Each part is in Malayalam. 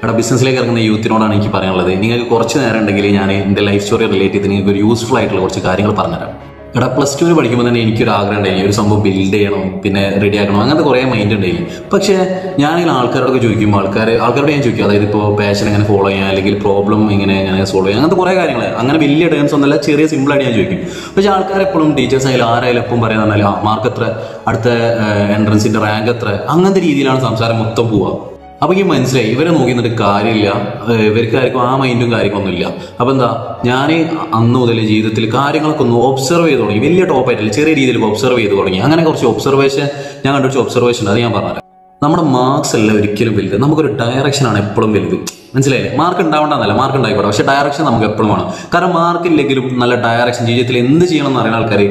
ഇവിടെ ബിസിനസ്സിലേക്ക് ഇറങ്ങുന്ന യൂത്തിനോടാണ് എനിക്ക് പറയാനുള്ളത്. നിങ്ങൾക്ക് കുറച്ച് നേരം ഉണ്ടെങ്കിൽ ഞാൻ എൻ്റെ ലൈഫ് സ്റ്റോറി റിലേറ്റ് ചെയ്ത് നിങ്ങൾക്ക് ഒരു യൂസ്ഫുൾ ആയിട്ടുള്ള കുറച്ച് കാര്യങ്ങൾ പറഞ്ഞുതരാം. ഇവിടെ +2 പഠിക്കുമ്പോൾ തന്നെ എനിക്കൊരു ആഗ്രഹം ഉണ്ടായി, ഒരു സംഭവം ബിൽഡ് ചെയ്യണം, പിന്നെ റെഡി ആക്കണം, അങ്ങനത്തെ കുറേ മൈൻഡ് ഉണ്ടായി. പക്ഷേ ഞാനിങ്ങനെ ആൾക്കാരോടൊക്കെ ചോദിക്കുമ്പോൾ ആൾക്കാരോട് ഞാൻ ചോദിക്കും, അതായത് ഇപ്പോൾ പാഷൻ എങ്ങനെ ഫോളോ ചെയ്യാം, അല്ലെങ്കിൽ പ്രോബ്ലം എങ്ങനെ സോൾവ് ചെയ്യാം, അങ്ങനത്തെ കുറേ കാര്യങ്ങൾ. അങ്ങനെ വലിയ ടേംസ് ഒന്നല്ല, ചെറിയ സിമ്പിളായിട്ട് ഞാൻ ചോദിക്കും. പക്ഷേ ആൾക്കാരെപ്പോഴും ടീച്ചേഴ്സ് ആയാലും ആരായാലും എപ്പം പറയാൻ പറഞ്ഞാൽ മാർക്ക് എത്ര, അടുത്ത എൻട്രൻസിൻ്റെ റാങ്ക് എത്ര, അങ്ങനത്തെ രീതിയിലാണ് സംസാരം മൊത്തം പോവുക. അപ്പോൾ എനിക്ക് മനസ്സിലായി ഇവരെ നോക്കി നിന്നിട്ട് കാര്യമില്ല, ഇവർക്കാർക്കും ആ മൈൻഡും കാര്യമൊന്നുമില്ല. അപ്പോൾ എന്താ, ഞാൻ അന്ന് മുതൽ ജീവിതത്തിൽ കാര്യങ്ങളൊക്കെ ഒന്ന് ഒബ്സർവ് ചെയ്ത് തുടങ്ങി. വലിയ ടോപ്പായിട്ടില്ല, ചെറിയ രീതിയിൽ ഒബ്സർവ് ചെയ്ത് തുടങ്ങി. അങ്ങനെ കുറച്ച് ഒബ്സർവേഷൻ ഞാൻ കണ്ടുപിടിച്ച ഒബ്സർവേഷൻ അത് ഞാൻ പറഞ്ഞുതരാം. നമ്മുടെ മാർക്സ് അല്ല ഒരിക്കലും വലുത്, നമുക്കൊരു ഡയറക്ഷനാണ് എപ്പോഴും വലുത്. മനസ്സിലായില്ലേ? മാർക്ക് ഉണ്ടാവേണ്ടെന്നല്ല, മാർക്ക് ഉണ്ടായിക്കോട്ടെ, പക്ഷേ ഡയറക്ഷൻ നമുക്ക് എപ്പോഴും വേണം. കാരണം മാർക്ക് ഇല്ലെങ്കിലും നല്ല ഡയറക്ഷൻ, ജീവിതത്തിൽ എന്ത് ചെയ്യണം എന്ന് അറിയുന്ന ആൾക്കാർ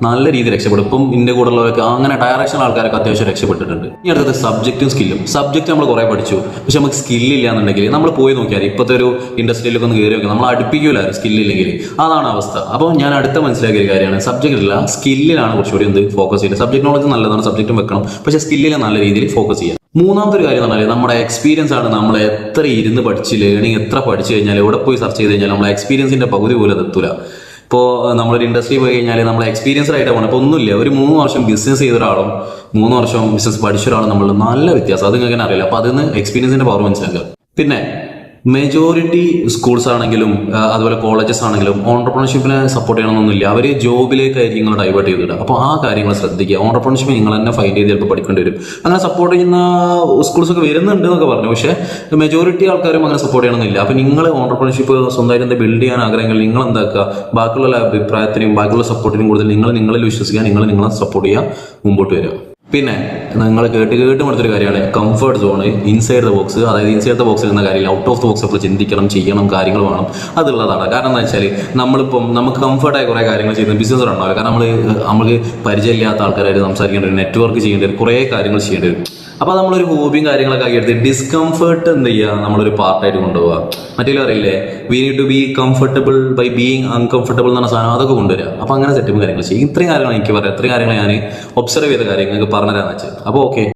നല്ല രീതിയിൽ രക്ഷപ്പെടും. ഇപ്പം എൻ്റെ കൂടെ ഉള്ളവരൊക്കെ അങ്ങനെ ഡയറക്ഷൻ ആൾക്കാരൊക്കെ അത്യാവശ്യം രക്ഷപ്പെട്ടിട്ടുണ്ട്. ഇനി അടുത്തത് സബ്ജക്റ്റും സ്കില്ലും. സബ്ജക്റ്റ് നമ്മൾ കുറേ പഠിച്ചു, പക്ഷെ നമുക്ക് സ്കില്ലില്ല എന്നുണ്ടെങ്കിൽ നമ്മൾ പോയി നോക്കിയാൽ ഇപ്പോഴത്തെ ഒരു ഇൻഡസ്ട്രിയിലൊക്കെ ഒന്ന് കയറി നോക്കി നമ്മൾ അടുപ്പിക്കൂല സ്കില്ലില്ലെങ്കിൽ. അതാണ് അവസ്ഥ. അപ്പോൾ ഞാൻ അടുത്ത മനസ്സിലാക്കിയ ഒരു കാര്യമാണ്, സബ്ജക്റ്റില്ല സ്കില്ലിലാണ് കുറച്ചുകൂടി എന്ത് ഫോക്കസ് ചെയ്യുന്നത്. സബ്ജക്ട് നോളജ് നല്ലതാണ്, സബ്ജക്റ്റും വെക്കണം, പക്ഷേ സ്കില്ലിൽ നല്ല രീതിയിൽ ഫോക്കസ് ചെയ്യാം. മൂന്നാമത്തെ ഒരു കാര്യം എന്ന് പറഞ്ഞാൽ നമ്മുടെ എക്സ്പീരിയൻസ് ആണ്. നമ്മൾ എത്ര ഇരുന്ന് പഠിച്ച് ലേണിംഗ് എത്ര പഠിച്ചു കഴിഞ്ഞാൽ എവിടെ പോയി സെർച്ച് ചെയ്ത് കഴിഞ്ഞാൽ നമ്മളെ എക്സ്പീരിയൻസിന്റെ പകുതി പോലും എത്തൂല. ഇപ്പോൾ നമ്മളൊരു ഇൻഡസ്ട്രി പോയി കഴിഞ്ഞാൽ നമ്മൾ എക്സ്പീരിയൻസ്ഡ് ആയിട്ട് പോകണം. ഇപ്പോൾ ഒന്നുമില്ല, ഒരു 3 വർഷം ബിസിനസ് ചെയ്ത ഒരാളും 3 വർഷം ബിസിനസ് പഠിച്ച ഒരാളും നമ്മൾ നല്ല വ്യത്യാസം, അത് നിങ്ങൾക്ക് അറിയില്ല. അപ്പോൾ അതിന് എക്സ്പീരിയൻസിന്റെ പവർ മനസ്സിലാക്കുക. പിന്നെ മെജോറിറ്റി സ്കൂൾസ് ആണെങ്കിലും അതുപോലെ കോളേജസ് ആണെങ്കിലും ഓൺടർപ്രണർഷിപ്പിനെ സപ്പോർട്ട് ചെയ്യണമെന്നൊന്നുമില്ല. അവർ ജോബിലേക്കായിരിക്കും നിങ്ങൾ ഡൈവേർട്ട് ചെയ്തിടുക. അപ്പോൾ ആ കാര്യങ്ങൾ ശ്രദ്ധിക്കുക. ഓൺടർപ്രണർഷിപ്പ് നിങ്ങൾ തന്നെ ഫൈൻഡ് ചെയ്ത് ചിലപ്പോൾ പഠിക്കേണ്ടി വരും. അങ്ങനെ സപ്പോർട്ട് ചെയ്യുന്ന സ്കൂൾസൊക്കെ വരുന്നുണ്ട് എന്നൊക്കെ പറഞ്ഞു, പക്ഷേ മെജോറിറ്റി ആൾക്കാരും അങ്ങനെ സപ്പോർട്ട് ചെയ്യണമെന്നില്ല. അപ്പോൾ നിങ്ങൾ ഓൺടർപ്രണർഷിപ്പ് സ്വന്തമായിട്ട് എന്താ ബിൽഡ് ചെയ്യാൻ ആഗ്രഹമെങ്കിൽ നിങ്ങൾ എന്താക്കുക, ബാക്കിയുള്ള അഭിപ്രായത്തിനും ബാക്കിയുള്ള സപ്പോർട്ടിനും കൂടുതൽ നിങ്ങളിൽ വിശ്വസിക്കുക, നിങ്ങളെ സപ്പോർട്ട് ചെയ്യുക, മുമ്പോട്ട് വരിക. പിന്നെ നിങ്ങൾ കേട്ട് മടുത്തൊരു കാര്യമാണ് comfort zone, inside the box. അതായത് ഇൻസൈഡ് ദ ബോക്സിൽ എന്ന കാര്യമില്ല, ഔട്ട് ഓഫ് ദ ബോക്സ് അപ്പോൾ ചിന്തിക്കണം, ചെയ്യണം, കാര്യങ്ങൾ വേണം, അതുള്ളതാണ്. കാരണം എന്താ വെച്ചാൽ നമുക്ക് കംഫർട്ടായ കുറേ കാര്യങ്ങൾ ചെയ്യുന്ന ബിസിനസ് ഉണ്ടാവില്ല. കാരണം നമുക്ക് പരിചയമില്ലാത്ത ആൾക്കാരായിട്ട് സംസാരിക്കേണ്ടി വരും, നെറ്റ്വർക്ക് ചെയ്യേണ്ടി വരും, കുറേ കാര്യങ്ങൾ ചെയ്യേണ്ടി വരും. അപ്പോൾ നമ്മളൊരു ഹോബിയും കാര്യങ്ങളൊക്കെ ആക്കി എടുത്ത് ഡിസ്കംഫർട്ട് എന്ത് ചെയ്യുക, നമ്മളൊരു പാർട്ടായിട്ട് കൊണ്ടുപോകുക. മറ്റേ അറിയില്ലേ, we need to be comfortable by being uncomfortable എന്ന സാധനം, അതൊക്കെ കൊണ്ടുവരിക. അപ്പോൾ അങ്ങനെ സെറ്റും കാര്യങ്ങൾ ചെയ്യും. ഇത്രയും കാര്യങ്ങൾ എനിക്ക് പറയാം, ഇത്രയും കാര്യങ്ങൾ ഞാൻ ഒബ്സർവ് ചെയ്ത കാര്യങ്ങൾ നിങ്ങൾക്ക് പറഞ്ഞുതരാമെന്ന് വെച്ചാൽ. അപ്പോൾ ഓക്കെ.